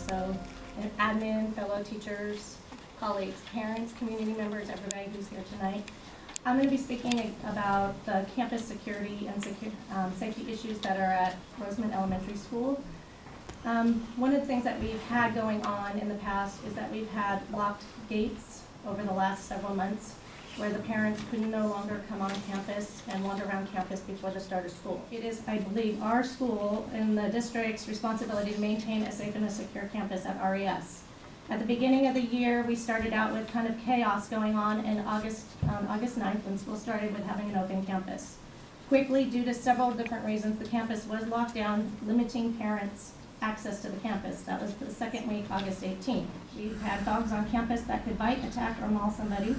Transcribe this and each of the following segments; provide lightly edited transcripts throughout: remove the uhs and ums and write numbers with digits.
So admin, fellow teachers, colleagues, parents, community members, everybody who's here tonight. I'm going to be speaking about the campus security and safety issues that are at Rosamond Elementary School. One of the things that we've had going on in the past is that we've had locked gates over the last several months where the parents could no longer come on campus and wander around campus before the start of school. It is, I believe, our school and the district's responsibility to maintain a safe and a secure campus at RES. At the beginning of the year, we started out with kind of chaos going on in August 9th when school started with having an open campus. Quickly, due to several different reasons, the campus was locked down, limiting parents' access to the campus. That was the second week, August 18th. We've had dogs on campus that could bite, attack, or maul somebody.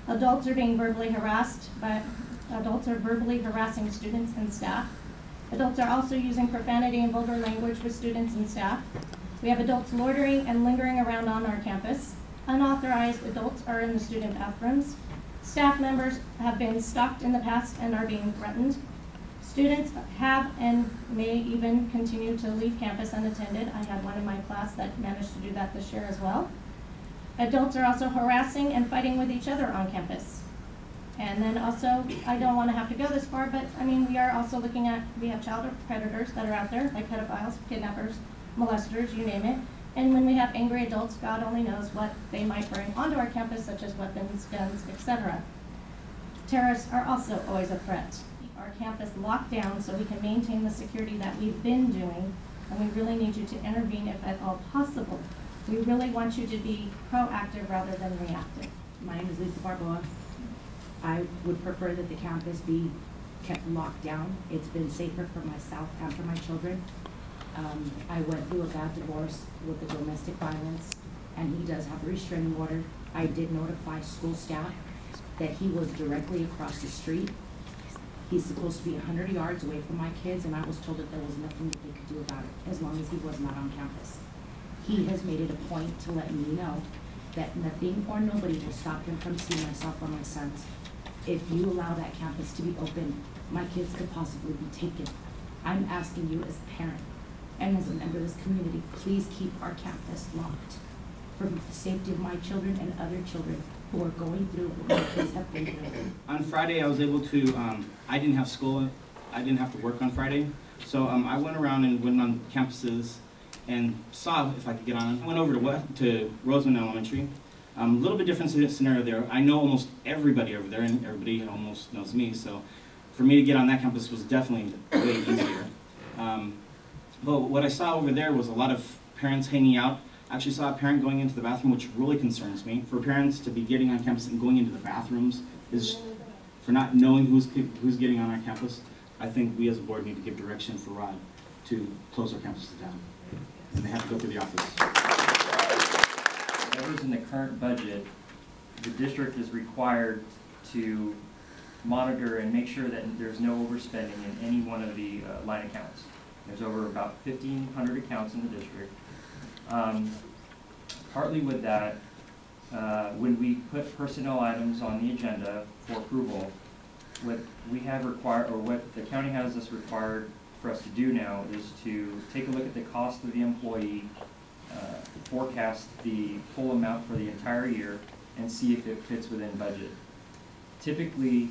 Adults are being verbally harassed, but adults are verbally harassing students and staff. Adults are also using profanity and vulgar language with students and staff. We have adults loitering and lingering around on our campus. Unauthorized adults are in the student bathrooms. Staff members have been stalked in the past and are being threatened. Students have and may even continue to leave campus unattended. I had one in my class that managed to do that this year as well. Adults are also harassing and fighting with each other on campus. And then also, I don't want to have to go this far, but I mean, we are also looking at, we have child predators that are out there, like pedophiles, kidnappers, molesters, you name it. And when we have angry adults, God only knows what they might bring onto our campus, such as weapons, guns, etc. Terrorists are also always a threat. Keep our campus locked down so we can maintain the security that we've been doing, and we really need you to intervene if at all possible. We really want you to be proactive rather than reactive. My name is Lisa Barboa. I would prefer that the campus be kept locked down. It's been safer for myself and for my children. I went through a bad divorce with the domestic violence, and he does have a restraining order. I did notify school staff that he was directly across the street. He's supposed to be 100 yards away from my kids, and I was told that there was nothing that they could do about it as long as he was not on campus. He has made it a point to let me know that nothing or nobody will stop him from seeing myself or my sons. If you allow that campus to be open, my kids could possibly be taken. I'm asking you as a parent and as a member of this community, please keep our campus locked for the safety of my children and other children who are going through what my kids have been through. On Friday, I was able to, I didn't have school, I didn't have to work on Friday, so I went around and went on campuses and saw if I could get on. I went over to Rosamond Elementary. A little bit different scenario there. I know almost everybody over there, and everybody almost knows me, so for me to get on that campus was definitely way easier. But what I saw over there was a lot of parents hanging out. I actually saw a parent going into the bathroom, which really concerns me. For parents to be getting on campus and going into the bathrooms is for not knowing who's getting on our campus. I think we as a board need to give direction for Rod to close our campuses down. And they have to go through the office. Whatever's in the current budget, the district is required to monitor and make sure that there's no overspending in any one of the line accounts. There's over about 1,500 accounts in the district. Partly with that, when we put personnel items on the agenda for approval, what we have required, or what the county has us required for us to do now, is to take a look at the cost of the employee, forecast the full amount for the entire year, and see if it fits within budget. Typically,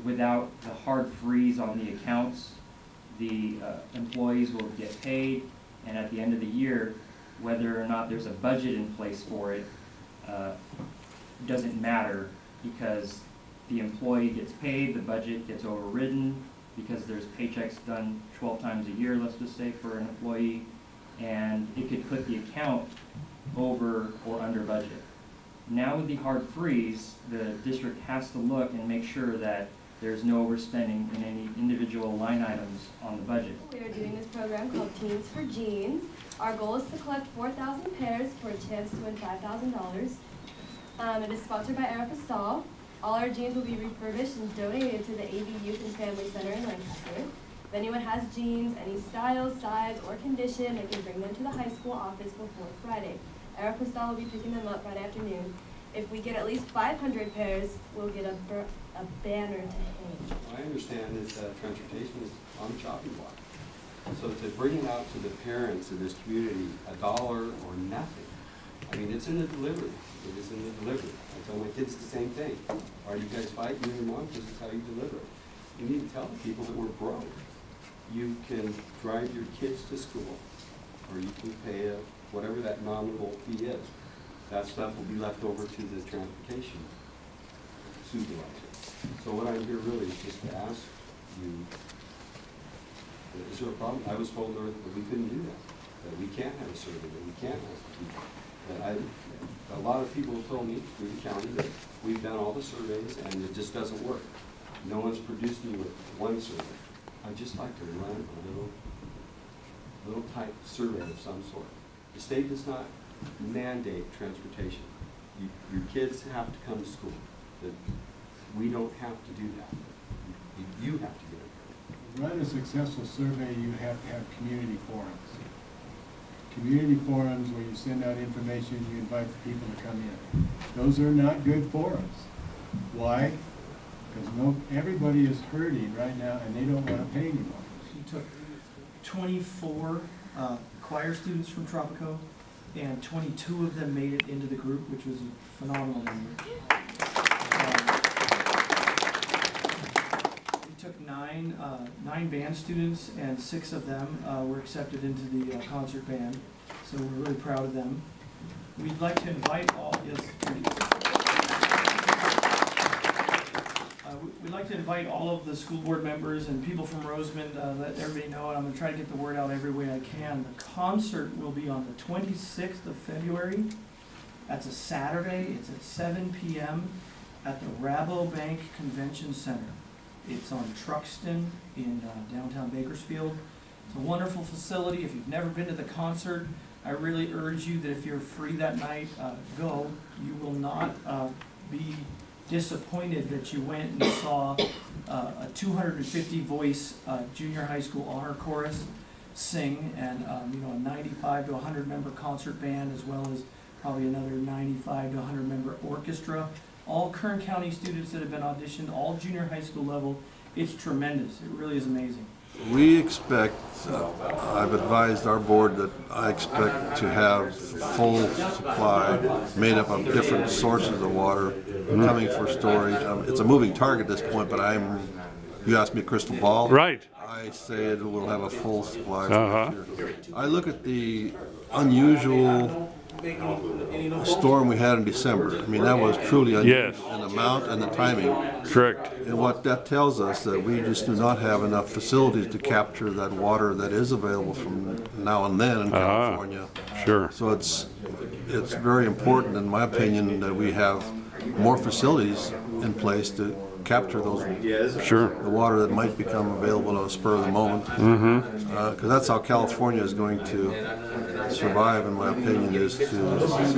without the hard freeze on the accounts, the employees will get paid, and at the end of the year, whether or not there's a budget in place for it doesn't matter, because the employee gets paid, the budget gets overridden, because there's paychecks done 12 times a year, let's just say, for an employee, and it could put the account over or under budget. Now with the hard freeze, the district has to look and make sure that there's no overspending in any individual line items on the budget. We are doing this program called Teens for Jeans. Our goal is to collect 4,000 pairs for a chance to win $5,000. It is sponsored by RHS. All our jeans will be refurbished and donated to the AV Youth and Family Center in Lancaster. If anyone has jeans, any style, size, or condition, they can bring them to the high school office before Friday. RHS will be picking them up Friday afternoon. If we get at least 500 pairs, we'll get a banner to hang. I understand that transportation is on the chopping block. So to bring it out to the parents in this community, $1 or nothing. I mean, it's in the delivery. It is in the delivery. I tell my kids the same thing. Why do you guys fight, you and your mom? Because it's how you deliver it. You need to tell the people that we're broke. You can drive your kids to school, or you can pay whatever that nominal fee is. That stuff will be left over to the transportation supervisor. So what I'm here really is just to ask you, is there a problem? I was told that we couldn't do that we can't have a survey, that we can't ask the people. That a lot of people have told me through the county that we've done all the surveys and it just doesn't work. No one's produced me with one survey. I'd just like to run a little type survey of some sort. The state does not mandate transportation. Your kids have to come to school. We don't have to do that. You have to do it. To run a successful survey, you have to have community forums. Community forums where you send out information, you invite the people to come in. Those are not good forums. Why? Because everybody is hurting right now and they don't want to pay anymore. We took 24 choir students from Tropico, and 22 of them made it into the group, which was a phenomenal number. We took nine band students, and 6 of them were accepted into the concert band, so we're really proud of them. We'd like to invite all, we'd like to invite all of the school board members and people from Rosamond, let everybody know, and I'm going to try to get the word out every way I can. The concert will be on the 26th of February. That's a Saturday. It's at 7 p.m. at the Rabobank Convention Center. It's on Truxton in downtown Bakersfield. It's a wonderful facility. If you've never been to the concert, I really urge you that if you're free that night, go. You will not be disappointed that you went and saw a 250 voice junior high school honor chorus sing, and a 95 to 100 member concert band, as well as probably another 95 to 100 member orchestra. All Kern County students that have been auditioned, all junior high school level. It's tremendous. It really is amazing. We expect, I've advised our board that I expect to have full supply made up of different sources of water coming for storage. It's a moving target at this point, but you asked me a crystal ball. Right. I say it will have a full supply for this year. I look at the unusual storm we had in December. I mean, that was truly unusual in amount and the timing. Correct. And what that tells us that we just do not have enough facilities to capture that water that is available from now and then in California. Sure. So it's very important, in my opinion, that we have more facilities in place to capture those the water that might become available at a spur of the moment. Because that's how California is going to survive, in my opinion, is to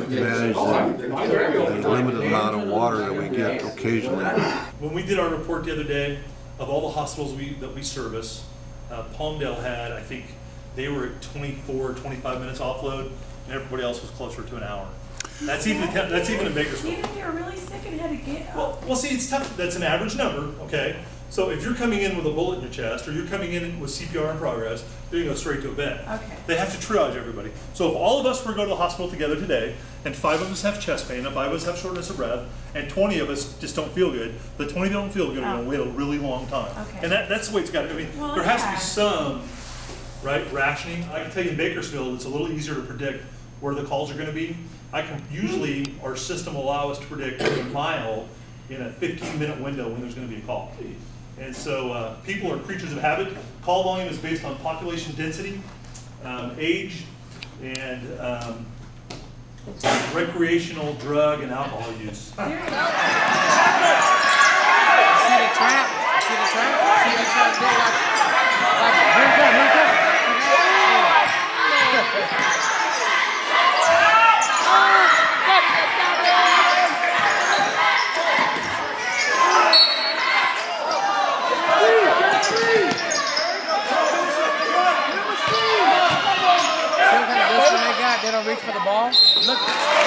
manage the limited amount of water that we get occasionally. When we did our report the other day of all the hospitals that we service, Palmdale had, I think, they were at 24, 25 minutes offload, and everybody else was closer to an hour. That's even in Bakersfield. Even if you're really sick and had to get up. Well, see, it's tough. That's an average number, okay? So if you're coming in with a bullet in your chest, or you're coming in with CPR in progress, they're going to go straight to a bed. Okay. They have to triage everybody. So if all of us were to go to the hospital together today, and 5 of us have chest pain, and 5 of us have shortness of breath, and 20 of us just don't feel good, the 20 that don't feel good are going to wait a really long time. Okay. And that's the way it's got to be. I mean, there has to be some, right, rationing. I can tell you in Bakersfield, it's a little easier to predict where the calls are going to be. Usually our system will allow us to predict a mile in a 15-minute window when there's going to be a call. And so people are creatures of habit. Call volume is based on population density, age, and recreational drug and alcohol use. See the trap? See the trap? See the trap? They don't reach for the ball. Look.